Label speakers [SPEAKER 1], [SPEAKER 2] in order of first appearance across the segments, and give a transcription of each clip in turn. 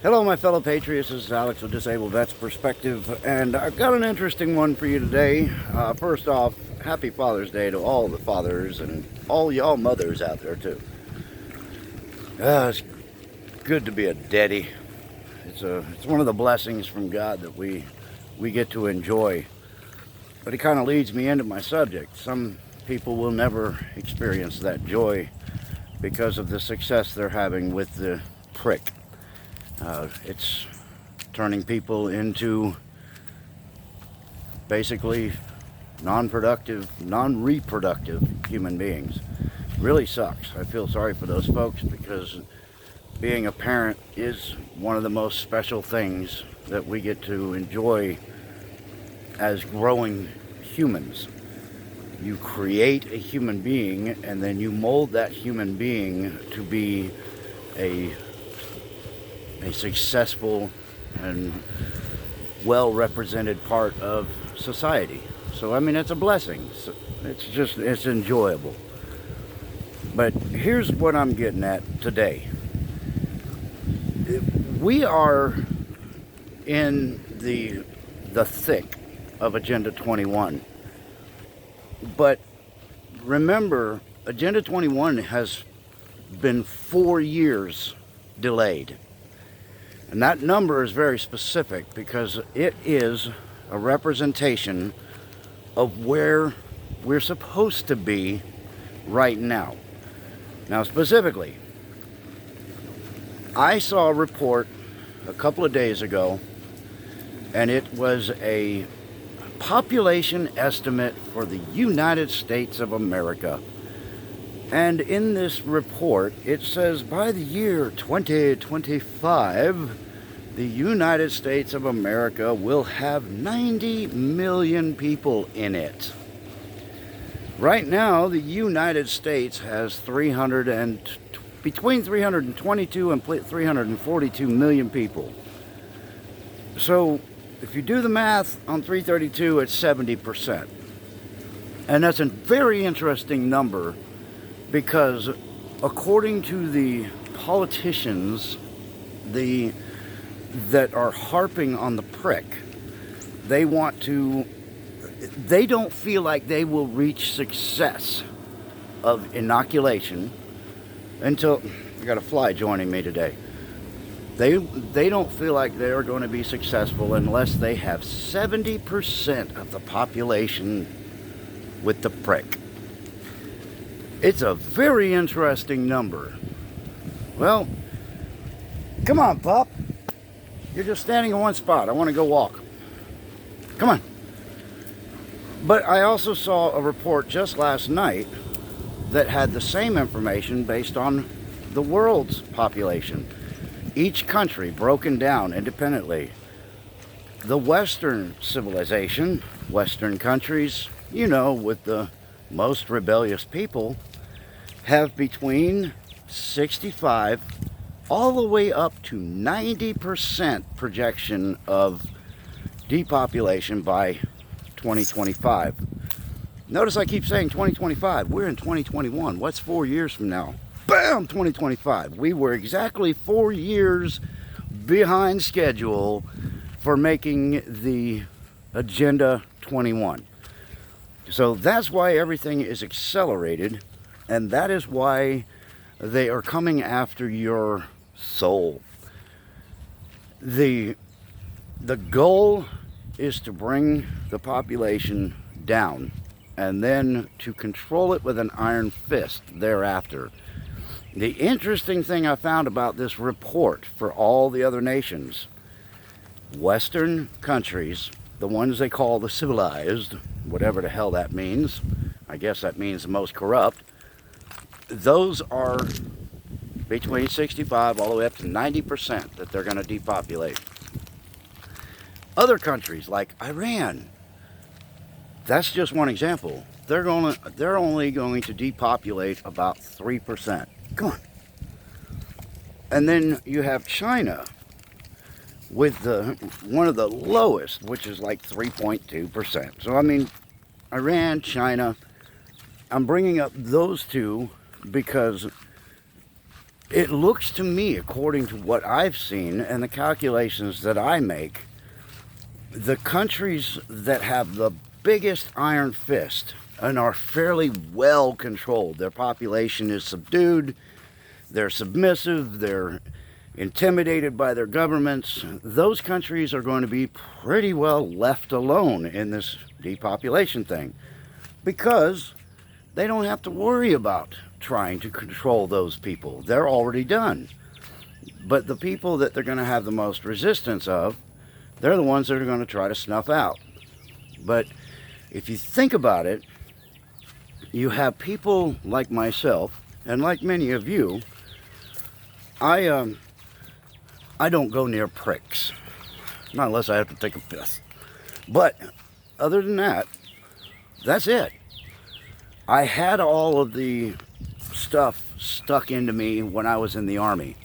[SPEAKER 1] Hello, my fellow patriots. This is Alex with Disabled Vets Perspective, and I've got an interesting one for you today. First off, happy Father's Day to all the fathers and all y'all mothers out there, too. It's good to be a daddy. It's one of the blessings from God that we get to enjoy. But it kind of leads me into my subject. Some people will never experience that joy because of the success they're having with the prick. It's turning people into basically non-productive, non-reproductive human beings. Really sucks. I feel sorry for those folks because being a parent is one of the most special things that we get to enjoy as growing humans. You create a human being and then you mold that human being to be a successful and well-represented part of society. So, I mean, it's a blessing. It's enjoyable. But here's what I'm getting at today. We are in the thick of Agenda 21. But remember, Agenda 21 has been 4 years delayed. And that number is very specific because it is a representation of where we're supposed to be right now. Now, specifically, I saw a report a couple of days ago, and it was a population estimate for the United States of America. And in this report, it says by the year 2025, the United States of America will have 90 million people in it. Right now, the United States has between 322 and 342 million people. So, if you do the math on 332, it's 70%. And that's a very interesting number because according to the politicians that are harping on the prick, they don't feel like they will reach success of inoculation until, I got a fly joining me today. They don't feel like they are going to be successful unless they have 70% of the population with the prick. It's a very interesting number. Well, come on, pup. You're just standing in one spot. I want to go walk. Come on. But I also saw a report just last night that had the same information based on the world's population. Each country broken down independently. The Western civilization, Western countries, with the most rebellious people, have between 65 all the way up to 90% projection of depopulation by 2025. Notice I keep saying 2025. We're in 2021. What's 4 years from now? Bam! 2025. We were exactly 4 years behind schedule for making the Agenda 21. So that's why everything is accelerated, and that is why they are coming after your soul. The goal is to bring the population down and then to control it with an iron fist thereafter. The interesting thing I found about this report for all the other nations, Western countries, the ones they call the civilized, whatever the hell that means, I guess that means the most corrupt, those are between 65 all the way up to 90% that they're going to depopulate. Other countries like Iran, that's just one example. They're only going to depopulate about 3%. Come on. And then you have China with one of the lowest, which is like 3.2%. So I mean, Iran, China, I'm bringing up those two because It looks to me, according to what I've seen and the calculations that I make, the countries that have the biggest iron fist and are fairly well controlled, their population is subdued, they're submissive, they're intimidated by their governments, those countries are going to be pretty well left alone in this depopulation thing, because they don't have to worry about trying to control those people. They're already done. But the people that they're going to have the most resistance of, they're the ones that are going to try to snuff out. But if you think about it, you have people like myself and like many of you. I don't go near pricks, not unless I have to take a piss. But other than that, that's it. I had all of the stuff stuck into me when I was in the Army,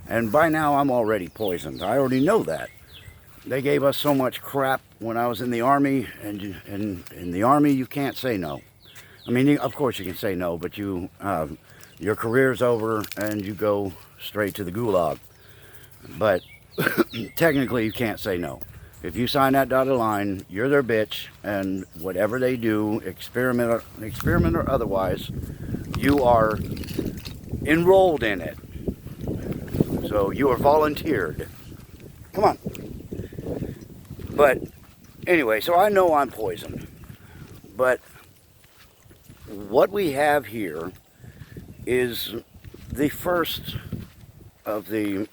[SPEAKER 1] and by now I'm already poisoned. I already know that. They gave us so much crap when I was in the Army, and in the Army you can't say no. I mean, of course you can say no, but your career's over and you go straight to the gulag. But technically you can't say no. If you sign that dotted line, you're their bitch, and whatever they do, experiment or otherwise, you are enrolled in it. So you are volunteered. Come on. But anyway, so I know I'm poisoned. But what we have here is the first of the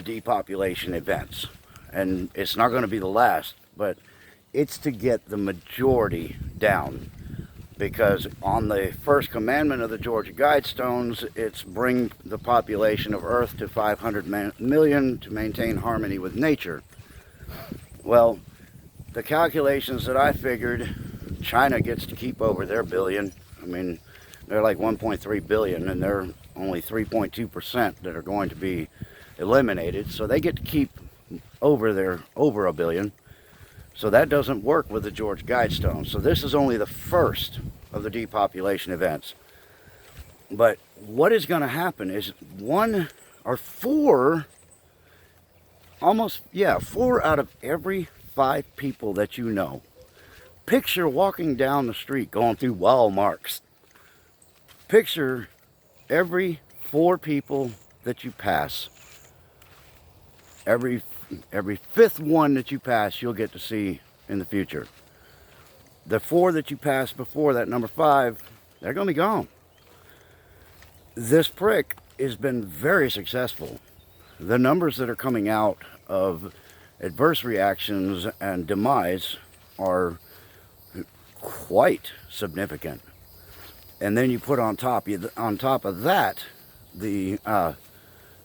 [SPEAKER 1] depopulation events, and it's not going to be the last, but it's to get the majority down, because on the first commandment of the Georgia Guidestones, it's bring the population of Earth to 500 million to maintain harmony with nature. Well, the calculations that I figured, China gets to keep over their billion. I mean, they're like 1.3 billion, and they're only 3.2% that are going to be eliminated. So they get to keep over a billion. So that doesn't work with the Georgia Guidestones. So this is only the first of the depopulation events. But what is going to happen is four out of every 5 people that you know. Picture walking down the street going through wall marks. Picture every 4 people that you pass. Every 5th one that you pass, you'll get to see in the future. The 4 that you pass before that, number 5, they're going to be gone. This prick has been very successful. The numbers that are coming out of adverse reactions and demise are quite significant. And then you put on top of that the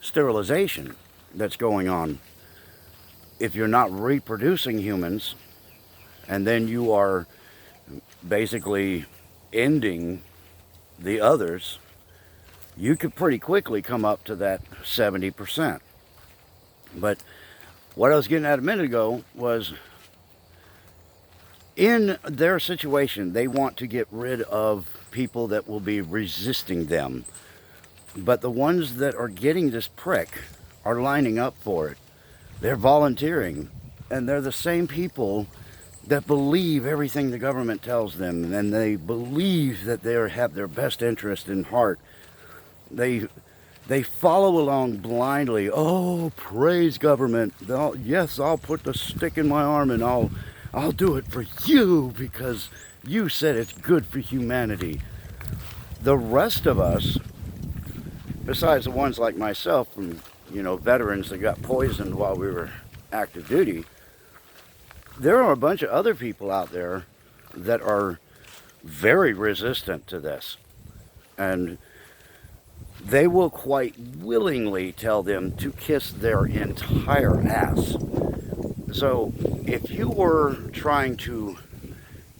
[SPEAKER 1] sterilization that's going on. If you're not reproducing humans, and then you are basically ending the others, you could pretty quickly come up to that 70%. But what I was getting at a minute ago was, in their situation, they want to get rid of people that will be resisting them. But the ones that are getting this prick are lining up for it. They're volunteering, and they're the same people that believe everything the government tells them, and they believe that they have their best interest in heart. They follow along blindly. Oh, praise government. Yes, I'll put the stick in my arm and I'll do it for you because you said it's good for humanity. The rest of us, besides the ones like myself from, veterans that got poisoned while we were active duty, there are a bunch of other people out there that are very resistant to this. And they will quite willingly tell them to kiss their entire ass. So if you were trying to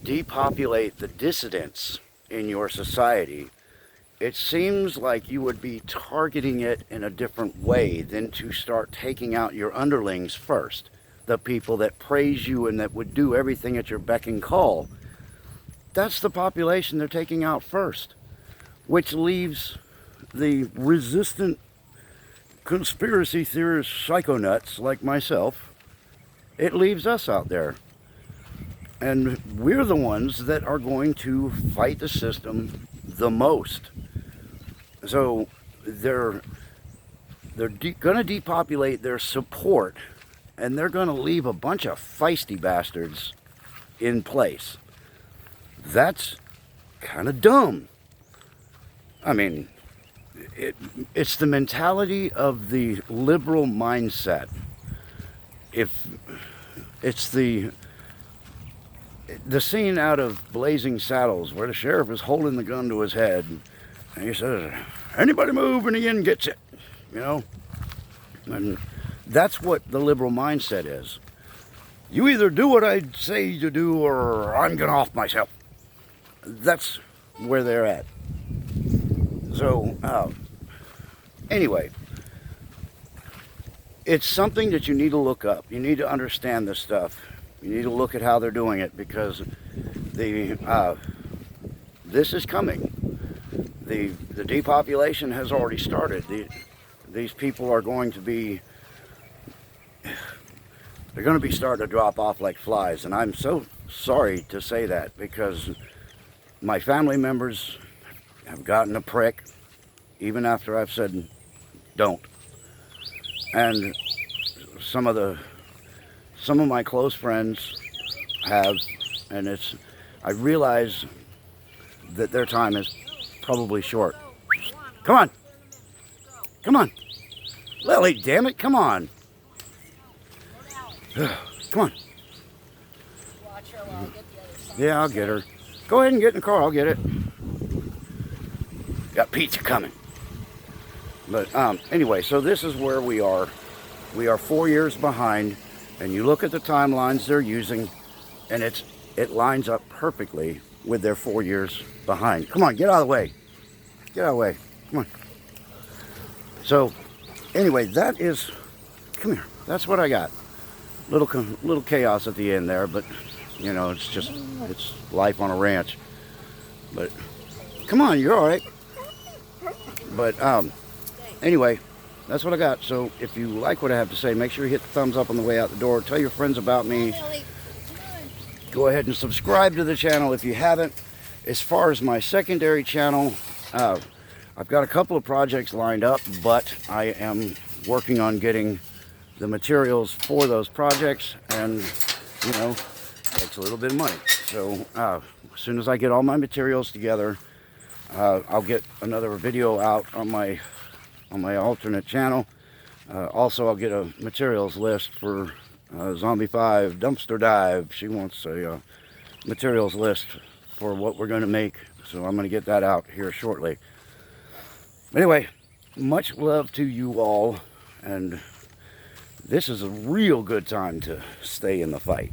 [SPEAKER 1] depopulate the dissidents in your society, it seems like you would be targeting it in a different way than to start taking out your underlings first. The people that praise you and that would do everything at your beck and call. That's the population they're taking out first. Which leaves the resistant conspiracy theorist psychonuts like myself, it leaves us out there. And we're the ones that are going to fight the system the most. So they're going to depopulate their support, and they're going to leave a bunch of feisty bastards in place. That's kind of dumb. I mean, it's the mentality of the liberal mindset. If it's the scene out of Blazing Saddles where the sheriff is holding the gun to his head and he says, anybody move, and the end gets it, you know. And that's what the liberal mindset is. You either do what I say you do, or I'm gonna off myself. That's where they're at. So anyway, it's something that you need to look up. You need to understand this stuff. You need to look at how they're doing it, because this is coming. The depopulation has already started. These people are going to be, they're going to be starting to drop off like flies. And I'm so sorry to say that, because my family members have gotten a prick even after I've said don't. And some of my close friends have, and I realize that their time is probably short. Come on. Come on. Lily, damn it, come on. Come on. Yeah, I'll get her. Go ahead and get in the car, I'll get it. Got pizza coming. But anyway, so this is where we are. We are 4 years behind, and you look at the timelines they're using, and it lines up perfectly with their 4 years behind. Come on, get out of the way. Get out of the way. Come on. So, anyway, that is, come here. That's what I got. Little chaos at the end there, but you know, it's life on a ranch. But come on, you're all right. But anyway, that's what I got. So if you like what I have to say, make sure you hit the thumbs up on the way out the door. Tell your friends about me. Go ahead and subscribe to the channel if you haven't. As far as my secondary channel, I've got a couple of projects lined up, but I am working on getting the materials for those projects, and you know, it takes a little bit of money. So as soon as I get all my materials together, I'll get another video out on my alternate channel. Also, I'll get a materials list for Zombie 5 Dumpster Dive. She wants a materials list for what we're going to make, so I'm going to get that out here shortly. Anyway, much love to you all, and this is a real good time to stay in the fight.